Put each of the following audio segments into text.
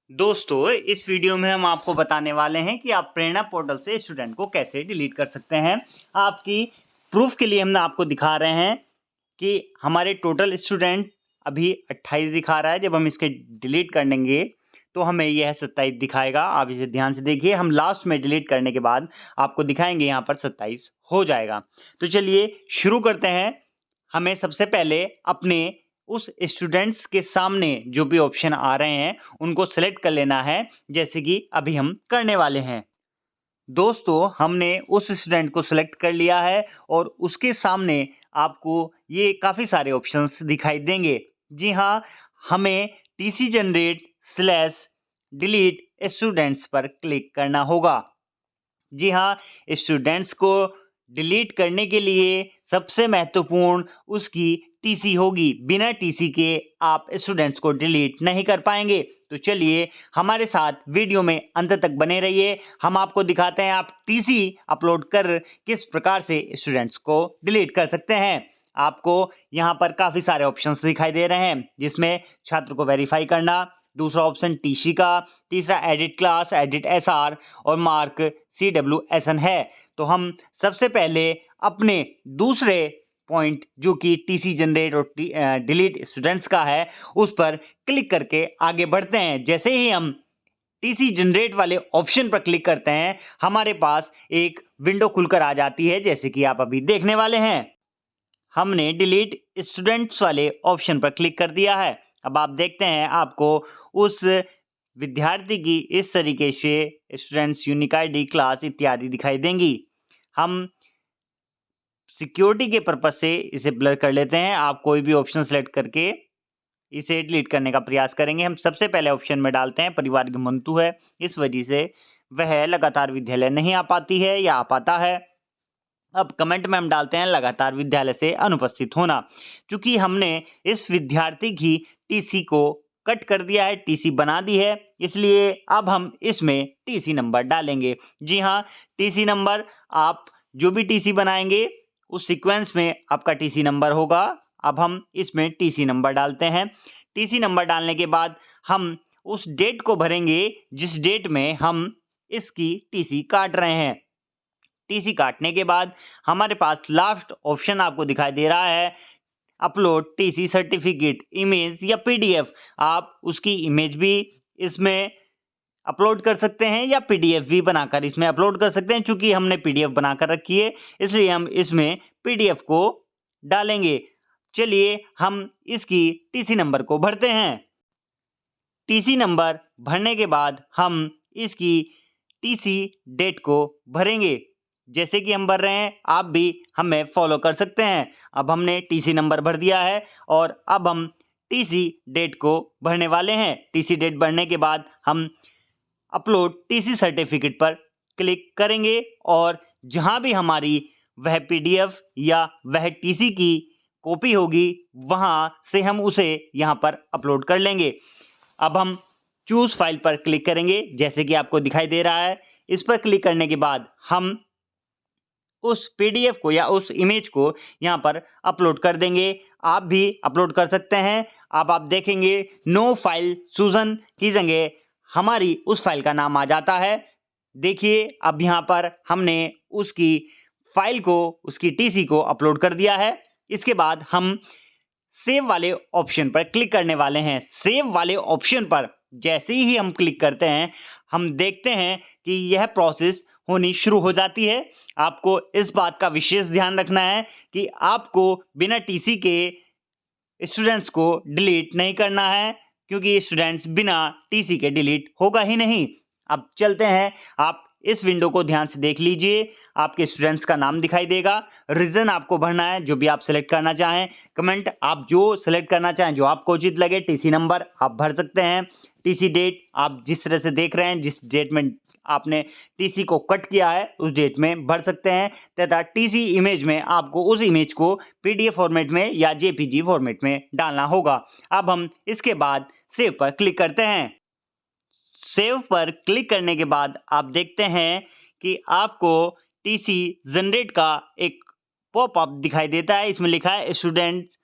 दोस्तों, इस वीडियो में हम आपको बताने वाले हैं कि आप प्रेरणा पोर्टल से स्टूडेंट को कैसे डिलीट कर सकते हैं। आपकी प्रूफ के लिए हम आपको दिखा रहे हैं कि हमारे टोटल स्टूडेंट अभी 28 दिखा रहा है। जब हम इसके डिलीट कर देंगे तो हमें यह 27 दिखाएगा। आप इसे ध्यान से देखिए, हम लास्ट में डिलीट करने के बाद आपको दिखाएंगे यहाँ पर 27 हो जाएगा। तो चलिए शुरू करते हैं। हमें सबसे पहले अपने उस स्टूडेंट्स के सामने जो भी ऑप्शन आ रहे हैं उनको सेलेक्ट कर लेना है, जैसे कि अभी हम करने वाले हैं। दोस्तों, हमने उस स्टूडेंट को सिलेक्ट कर लिया है और उसके सामने आपको ये काफ़ी सारे ऑप्शंस दिखाई देंगे। जी हाँ, हमें TC generate slash delete students पर क्लिक करना होगा। जी हाँ, स्टूडेंट्स को डिलीट करने के लिए सबसे महत्वपूर्ण उसकी टीसी होगी। बिना टीसी के आप स्टूडेंट्स को डिलीट नहीं कर पाएंगे। तो चलिए हमारे साथ वीडियो में अंत तक बने रहिए। हम आपको दिखाते हैं आप टीसी अपलोड कर किस प्रकार से स्टूडेंट्स को डिलीट कर सकते हैं। आपको यहाँ पर काफ़ी सारे ऑप्शंस दिखाई दे रहे हैं, जिसमें छात्र को वेरीफाई करना, दूसरा ऑप्शन टीसी का, तीसरा एडिट क्लास, एडिट एसआर और मार्क CWSN है। तो हम सबसे पहले अपने दूसरे पॉइंट जो कि टीसी जनरेट और डिलीट स्टूडेंट्स का है उस पर क्लिक करके आगे बढ़ते हैं। जैसे ही हम टीसी जनरेट वाले ऑप्शन पर क्लिक करते हैं, हमारे पास एक विंडो खुलकर आ जाती है, जैसे कि आप अभी देखने वाले हैं। हमने डिलीट स्टूडेंट्स वाले ऑप्शन पर क्लिक कर दिया है। अब आप देखते हैं आपको उस विद्यार्थी की इस तरीके से स्टूडेंट्स यूनिक आईडी क्लास इत्यादि दिखाई देंगी। हम सिक्योरिटी के पर्पज से इसे ब्लर कर लेते हैं। आप कोई भी ऑप्शन सेलेक्ट करके इसे डिलीट करने का प्रयास करेंगे। हम सबसे पहले ऑप्शन में डालते हैं परिवार घमंतु है, इस वजह से वह लगातार विद्यालय नहीं आ पाती है या आ पाता है। अब कमेंट में हम डालते हैं लगातार विद्यालय से अनुपस्थित होना, क्योंकि हमने इस विद्यार्थी की टीसी को कट कर दिया है, टीसी बना दी है, इसलिए अब हम इसमें टीसी नंबर डालेंगे। जी हाँ, टीसी नंबर आप जो भी टीसी बनाएंगे उस सीक्वेंस में आपका टीसी नंबर होगा। अब हम इसमें टीसी नंबर डालते हैं। टीसी नंबर डालने के बाद हम उस डेट को भरेंगे जिस डेट में हम इसकी टीसी काट रहे हैं। टीसी काटने के बाद हमारे पास लास्ट ऑप्शन आपको दिखाई दे रहा है, अपलोड टीसी सर्टिफिकेट इमेज या पीडीएफ। आप उसकी इमेज भी इसमें अपलोड कर सकते हैं या पीडीएफ भी बनाकर इसमें अपलोड कर सकते हैं। चूंकि हमने पीडीएफ बनाकर रखी है, इसलिए हम इसमें पीडीएफ को डालेंगे। चलिए हम इसकी टीसी नंबर को भरते हैं। टीसी नंबर भरने के बाद हम इसकी टीसी डेट को भरेंगे। जैसे कि हम भर रहे हैं, आप भी हमें फॉलो कर सकते हैं। अब हमने टीसी नंबर भर दिया है और अब हम टीसी डेट को भरने वाले हैं। टीसी डेट भरने के बाद हम अपलोड टीसी सर्टिफिकेट पर क्लिक करेंगे और जहां भी हमारी वह पीडीएफ या वह टीसी की कॉपी होगी वहां से हम उसे यहां पर अपलोड कर लेंगे। अब हम चूज फाइल पर क्लिक करेंगे, जैसे कि आपको दिखाई दे रहा है। इस पर क्लिक करने के बाद हम उस पीडीएफ को या उस इमेज को यहाँ पर अपलोड कर देंगे। आप भी अपलोड कर सकते हैं। अब आप देखेंगे नो फाइल चूजन की जगह हमारी उस फाइल का नाम आ जाता है। देखिए, अब यहाँ पर हमने उसकी फाइल को, उसकी टीसी को अपलोड कर दिया है। इसके बाद हम सेव वाले ऑप्शन पर क्लिक करने वाले हैं। सेव वाले ऑप्शन पर जैसे ही हम क्लिक करते हैं, हम देखते हैं कि यह प्रोसेस होनी शुरू हो जाती है। आपको इस बात का विशेष ध्यान रखना है कि आपको बिना टीसी के स्टूडेंट्स को डिलीट नहीं करना है, क्योंकि स्टूडेंट्स बिना टीसी के डिलीट होगा ही नहीं। अब चलते हैं, आप इस विंडो को ध्यान से देख लीजिए। आपके स्टूडेंट्स का नाम दिखाई देगा, रीजन आपको भरना है जो भी आप सेलेक्ट करना चाहें, कमेंट आप जो सेलेक्ट करना चाहें, जो आपको उचित लगे, टीसी नंबर आप भर सकते हैं, टीसी डेट आप जिस तरह से देख रहे हैं, जिस डेट में आपने टीसी को कट किया है उस डेट में भर सकते हैं, तथा टीसी इमेज में आपको उस इमेज को पीडीएफ फॉर्मेट में या जेपीजी फॉर्मेट में डालना होगा। अब हम इसके बाद सेव पर क्लिक करते हैं। सेव पर क्लिक करने के बाद आप देखते हैं कि आपको टीसी जनरेट का एक पॉपअप दिखाई देता है। इसमें लिखा है स्टूडेंट्स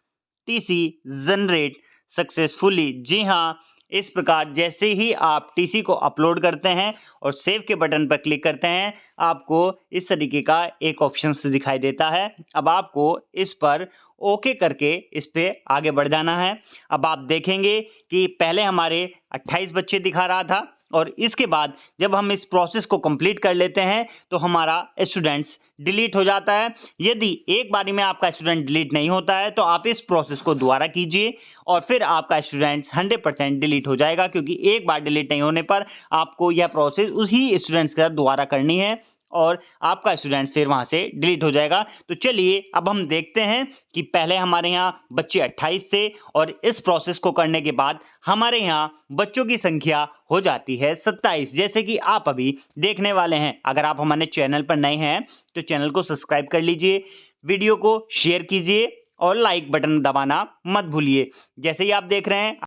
टीसी जनरेट सक्सेसफुली। जी हाँ, इस प्रकार जैसे ही आप टीसी को अपलोड करते हैं और सेव के बटन पर क्लिक करते हैं, आपको इस तरीके का एक ऑप्शन दिखाई देता है। अब आपको इस पर ओके करके इस पे आगे बढ़ जाना है। अब आप देखेंगे कि पहले हमारे 28 बच्चे दिखा रहा था और इसके बाद जब हम इस प्रोसेस को कंप्लीट कर लेते हैं तो हमारा स्टूडेंट्स डिलीट हो जाता है। यदि एक बारी में आपका स्टूडेंट डिलीट नहीं होता है तो आप इस प्रोसेस को दोबारा कीजिए और फिर आपका स्टूडेंट्स 100% डिलीट हो जाएगा, क्योंकि एक बार डिलीट नहीं होने पर आपको यह प्रोसेस उसी स्टूडेंट्स के साथ दोबारा करनी है और आपका स्टूडेंट फिर वहां से डिलीट हो जाएगा। तो चलिए अब हम देखते हैं कि पहले हमारे यहाँ बच्चे 28 थे और इस प्रोसेस को करने के बाद हमारे यहाँ बच्चों की संख्या हो जाती है 27, जैसे कि आप अभी देखने वाले हैं। अगर आप हमारे चैनल पर नए हैं तो चैनल को सब्सक्राइब कर लीजिए, वीडियो को शेयर कीजिए और लाइक बटन दबाना मत भूलिए। जैसे ही आप देख रहे हैं